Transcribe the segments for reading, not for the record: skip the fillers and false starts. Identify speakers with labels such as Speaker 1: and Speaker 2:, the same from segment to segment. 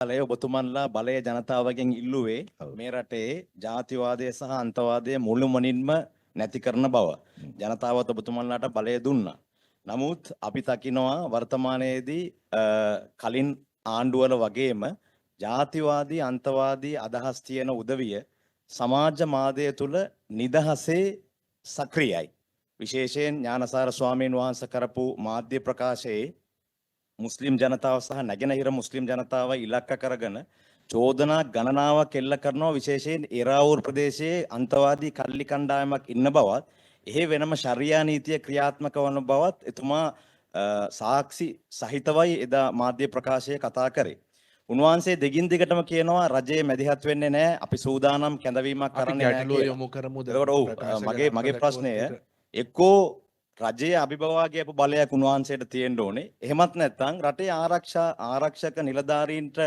Speaker 1: බලය ඔබතුමන්ලා බලය ජනතාවගෙන් ඉල්ලුවේ මේ රටේ ජාතිවාදය සහ අන්තවාදය මුළුමනින්ම නැති කරන බව. ජනතාවත් ඔබතුමන්ලාට බලය දුන්නා. නමුත් අපි දකිනවා වර්තමානයේදී කලින් ආණ්ඩුවල වගේම ජාතිවාදී අන්තවාදී අදහස් තියෙන උදවිය සමාජ මාධ්‍ය තුල නිදහසේ සක්‍රියයි. විශේෂයෙන් ඥානසාර ස්වාමීන් වහන්සේ කරපු මාධ්‍ය ප්‍රකාශයේ මුස්ලිම් ජනතාව සහ නැගෙනහිර මුස්ලිම් ජනතාව ඉලක්ක කරගෙන චෝදනා ගණනාවක් එල්ල කරනවා. විශේෂයෙන් ඉරාවුර් ප්‍රදේශයේ අන්තවාදී කල්ලි කණ්ඩායමක් ඉන්න බවත් එහි වෙනම ශරියා නීතිය ක්‍රියාත්මක වන බවත් එතුමා සාක්ෂි සහිතවයි එදා මාධ්‍ය ප්‍රකාශයේ කතා කරේ. උන්වහන්සේ දෙගින් දිගටම කියනවා රජයේ මැදිහත් වෙන්නේ නැහැ, අපි සූදානම් කැඳවීමක් කරන්නේ නැහැ. මගේ ප්‍රශ්නය එක්කෝ රජයේ අභිභවාගේ අප බලයක් උන්වහන්සේට තියෙන්න ඕනේ. එහෙමත් නැත්නම් රටේ ආරක්ෂක නිලධාරීන්ට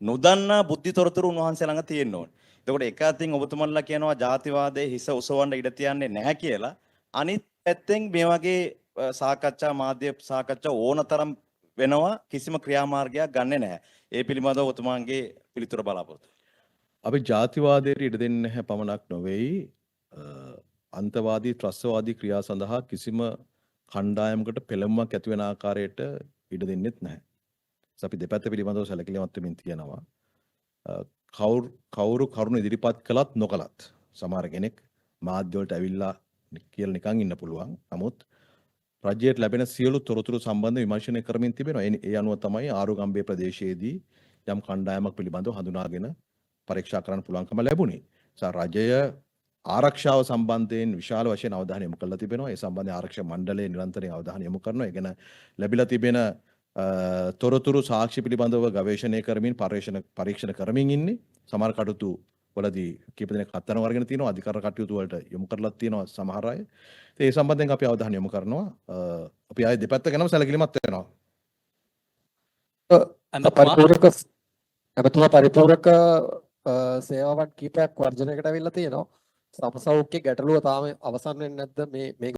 Speaker 1: නොදන්නා බුද්ධි තොරතුරු උන්වහන්සේ ළඟ තියෙන්න ඕනේ. එතකොට එක අතින් ඔබතුමන්ලා කියනවා ජාතිවාදයේ හිස උසවන්න ඉඩ තියන්නේ නැහැ කියලා. අනිත් පැත්තෙන් මේ වගේ සාකච්ඡා මාධ්‍ය සාකච්ඡා ඕනතරම් වෙනවා, කිසිම ක්‍රියාමාර්ගයක් ගන්නෙ නැහැ. ඒ පිළිබඳව ඔබතුමාගේ පිළිතුර බලාපොරොත්තු.
Speaker 2: අපි ජාතිවාදයට ඉඩ දෙන්නේ නැහැ පමණක් නොවේයි, අන්තවාදී ත්‍රස්තවාදී ක්‍රියා සඳහා කිසිම කණ්ඩායමකට පෙළඹුමක් ඇති වෙන ආකාරයට ඉඩ දෙන්නෙත් නැහැ. අපි දෙපැත්ත පිළිබඳව සැලකිලිමත් වෙමින් තියෙනවා. කවුරු කරුණු ඉදිරිපත් කළත් නොකළත් සමහර කෙනෙක් මාධ්‍ය වලට ඇවිල්ලා කියලා නිකන් ඉන්න පුළුවන්. නමුත් රජයට ලැබෙන සියලු තොරතුරු සම්බන්ධ විමර්ශනය කරමින් තිබෙනවා. ඒ අනුව තමයි ආරුගම්බේ ප්‍රදේශයේදී යම් කණ්ඩායමක් පිළිබඳව හඳුනාගෙන පරීක්ෂා කරන්න පුළුවන්කම ලැබුණේ. රජය ආරක්ෂාව සම්බන්ධයෙන් විශාල වශයෙන් අවධානය යොමු කරලා තිබෙනවා. ඒ සම්බන්ධයෙන් ආරක්ෂක මණ්ඩලය නිරන්තරයෙන් අවධානය යොමු කරනවා. ඒ ගැන ලැබිලා තිබෙන තොරතුරු සාක්ෂි පිළිබඳව ගවේෂණය කරමින් පරීක්ෂණ කරමින් ඉන්නේ. සමහර කටයුතු වලදී කීප දෙනෙක් හතරම වර්ගන තියෙනවා. අධිකාර කටයුතු වලට යොමු කරලා තියෙනවා සමහර අය. ඒ සම්බන්ධයෙන් අපි අවධානය යොමු කරනවා. අපි ආයේ දෙපැත්ත ගැනම සැලකිලිමත් වෙනවා.
Speaker 3: පරිපූර්ණක සේවාවක් කීපයක් වර්ජනයකට අවිල්ලා තියෙනවා. සමසෞඛ්‍ය ගැටලුව තාම අවසන් වෙන්නේ නැද්ද මේ